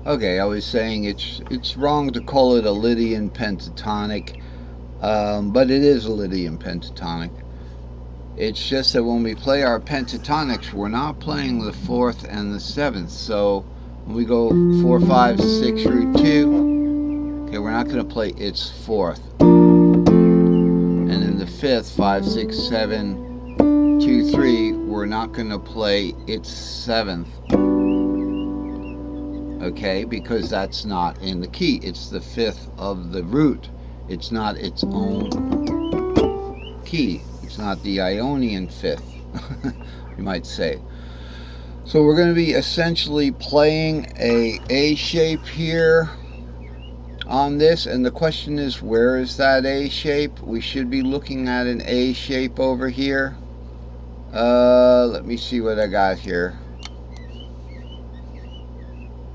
Okay, I was saying it's wrong to call it a Lydian pentatonic, but it is a Lydian pentatonic. It's just that when we play our pentatonics, we're not playing the fourth and the seventh. So when we go 4, 5, 6 root 2, okay, we're not going to play its fourth. And in the fifth, 5, 6, 7, 2, 3, we're not going to play its seventh. Okay, because that's not in the key. It's the fifth of the root. It's not its own key. It's not the Ionian fifth, you might say. So we're going to be essentially playing a shape here on this, and the question is, where is that A shape? We should be looking at an A shape over here. Let me see what I got here.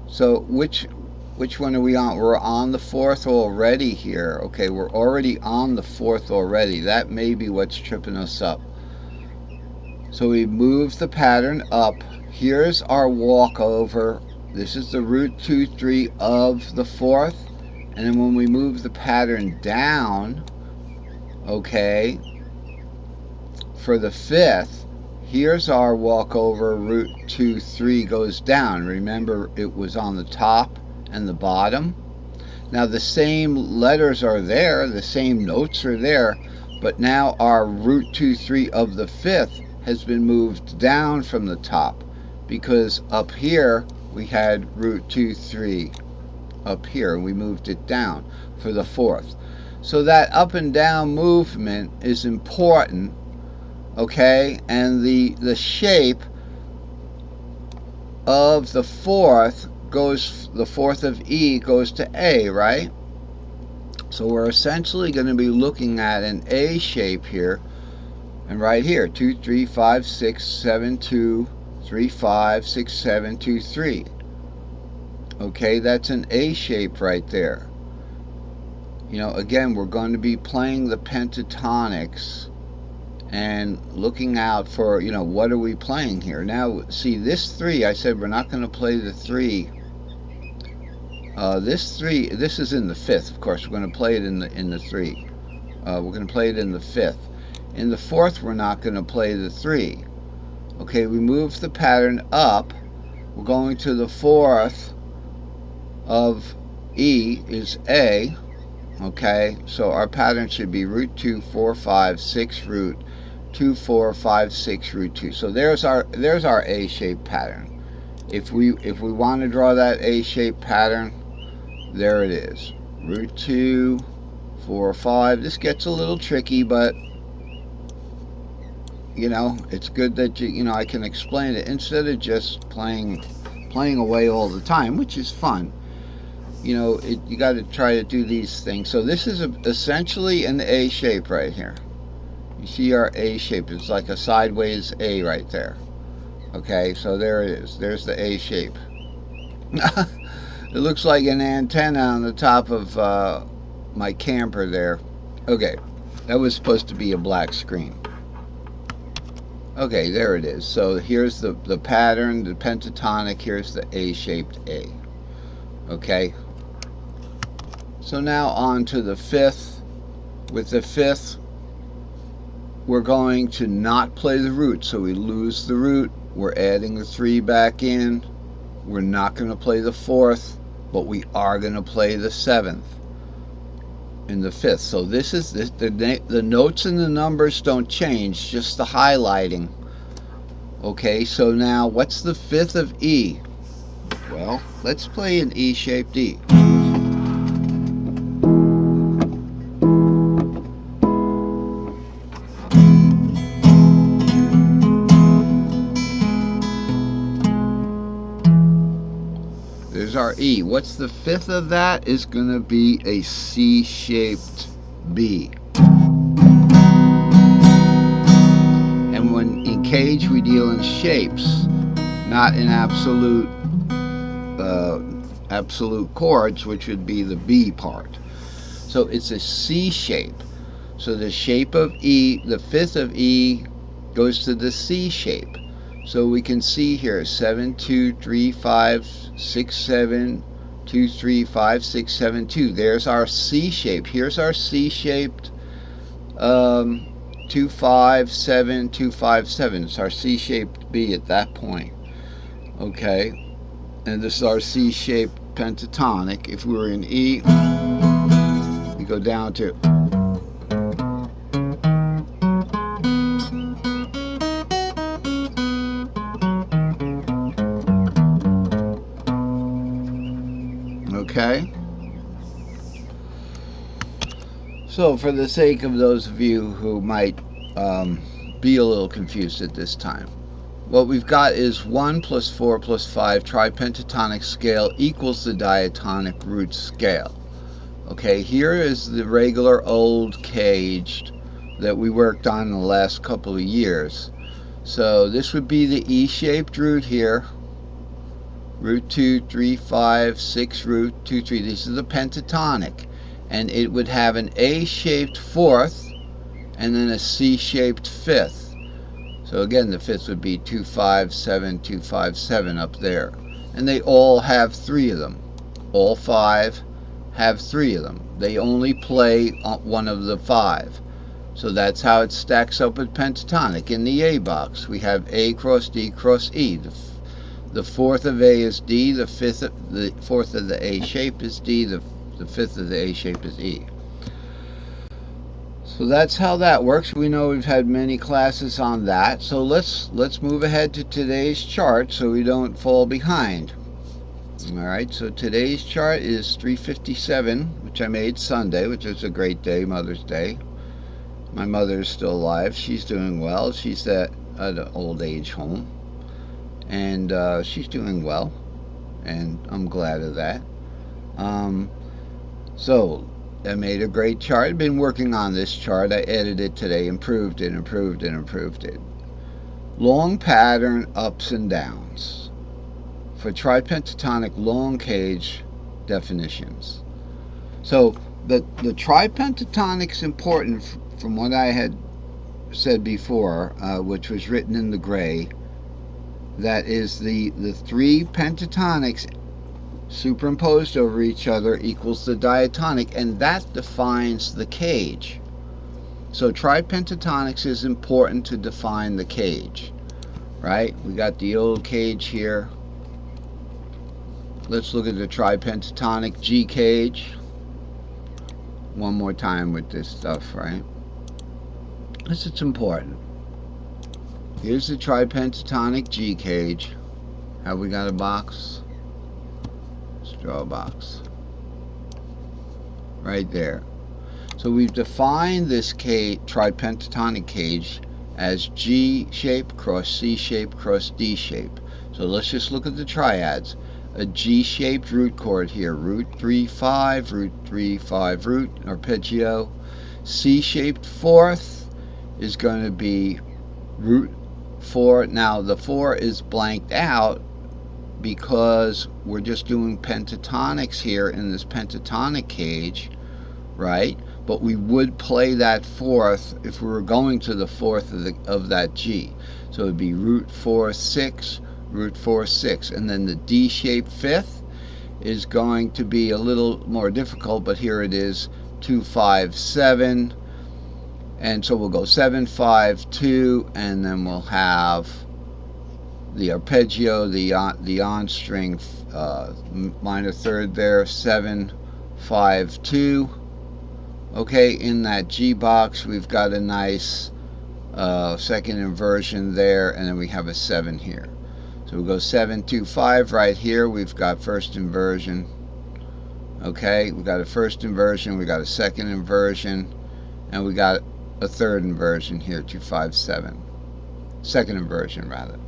So which one are we on? We're on the fourth already here. Okay, we're already on the fourth already. That may be what's tripping us up. So we move the pattern up. Here's our walkover. This is the root 2, 3 of the fourth. And then when we move the pattern down, okay, for the fifth, here's our walkover. Root 2, 3 goes down. Remember, it was on the top and the bottom. Now the same letters are there, the same notes are there, but now our root 2, 3 of the fifth has been moved down from the top, because up here we had root 2, 3 up here, and we moved it down for the fourth. So that up and down movement is important, okay? And the shape of the fourth goes, the fourth of E goes to A, right? So we're essentially going to be looking at an A shape here, and right here, 2, 3, 5, 6, 7, 2, 3, 5, 6, 7, 2, 3. Okay, that's an A shape right there. You know, again, we're going to be playing the pentatonics and looking out for, you know, what are we playing here? Now, see, this 3, I said we're not going to play the 3. This 3, this is in the fifth, of course. We're going to play it in the 3. We're going to play it in the fifth. In the fourth, we're not going to play the 3. Okay, we move the pattern up. We're going to the fourth of E is A. Okay, so our pattern should be root 2, 4, 5, 6, root 2, 4, 5, 6, root 2. So there's our A-shaped pattern. If we want to draw that A-shaped pattern, there it is. Root 2, 4, 5. This gets a little tricky, but you know, it's good that you know, I can explain it instead of just playing away all the time, which is fun. You know, you got to try to do these things. So this is essentially an A shape right here. You see our A shape. It's like a sideways A right there. Okay, so there it is. There's the A shape. It looks like an antenna on the top of my camper there. Okay, that was supposed to be a black screen. Okay, there it is. So here's the pattern, the pentatonic. Here's the A-shaped A. Okay. So now on to the fifth. With the fifth, we're going to not play the root. So we lose the root. We're adding the 3 back in. We're not going to play the fourth, but we are going to play the seventh in the fifth. So this is the notes and the numbers don't change, just the highlighting. Okay, so now what's the fifth of E? Well, let's play an E-shaped E. There's our E. What's the fifth of that? Is going to be a C-shaped B. And when in Cage we deal in shapes, not in absolute chords, which would be the B part. So it's a C shape. So the shape of E, the fifth of E, goes to the C shape. So we can see here 7, 2, 3, 5, 6, 7, 2, 3, 5, 6, 7, 2. There's our C shape. Here's our C shaped 2, 5, 7, 2, 5, 7. It's our C shaped B at that point. Okay, and this is our C shaped pentatonic. If we were in E, we go down to okay. So for the sake of those of you who might be a little confused at this time, what we've got is 1 plus 4 plus 5 tripentatonic scale equals the diatonic root scale. Okay, here is the regular old caged that we worked on in the last couple of years. So this would be the E-shaped root here. Root 2, 3, 5, 6, root 2, 3. This is the pentatonic. And it would have an A-shaped fourth and then a C-shaped fifth. So again, the fifth would be 2, 5, 7, 2, 5, 7 up there. And they all have 3 of them. All 5 have 3 of them. They only play one of the 5. So that's how it stacks up with pentatonic. In the A box, we have A cross D cross E. The fourth of A is D, the fourth of the A shape is D, the fifth of the A shape is E. So that's how that works. We know we've had many classes on that. So let's move ahead to today's chart so we don't fall behind. Alright, so today's chart is 357, which I made Sunday, which is a great day, Mother's Day. My mother is still alive. She's doing well. She's at an old age home. And she's doing well. And I'm glad of that. So I made a great chart. I've been working on this chart. I edited it today, improved it. Long pattern ups and downs for tripentatonic long cage definitions. So the tripentatonic is important from what I had said before, which was written in the gray. That is the 3 pentatonics superimposed over each other equals the diatonic, and that defines the cage. So tripentatonics is important to define the cage, right? We got the old cage here. Let's look at the tripentatonic G cage one more time with this stuff, right? This is important. Here's the tripentatonic G cage. Have we got a box? Let's draw a box. Right there. So we've defined this tripentatonic cage as G shape cross C shape cross D shape. So let's just look at the triads. A G-shaped root chord here, root 3, 5, root 3, 5, root, arpeggio. C-shaped fourth is going to be root 4. Now the 4 is blanked out because we're just doing pentatonics here in this pentatonic cage, right? But we would play that fourth if we were going to the fourth of that G. So it would be root 4, 6, root 4, 6, and then the D-shaped fifth is going to be a little more difficult, but here it is 2, 5, 7, and so we'll go 7, 5, 2, and then we'll have the arpeggio, the on string minor third there, 7, 5, 2. Okay, in that G box we've got a nice second inversion there, and then we have a 7 here. So we'll go 7, 2, 5 right here. We've got first inversion. Okay, we got a first inversion, we got a second inversion, and we got a third inversion here, 2, 5, 7. Second inversion rather.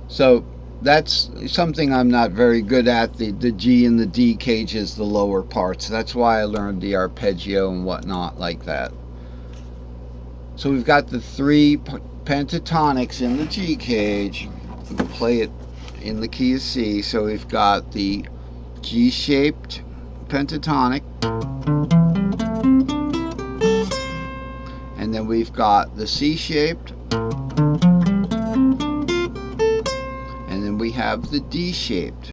So that's something I'm not very good at. The G and the D cages, the lower parts. That's why I learned the arpeggio and whatnot like that. So we've got the 3 pentatonics in the G cage. We can play it in the key of C. So we've got the G-shaped pentatonic, and then we've got the C-shaped, and then we have the D-shaped.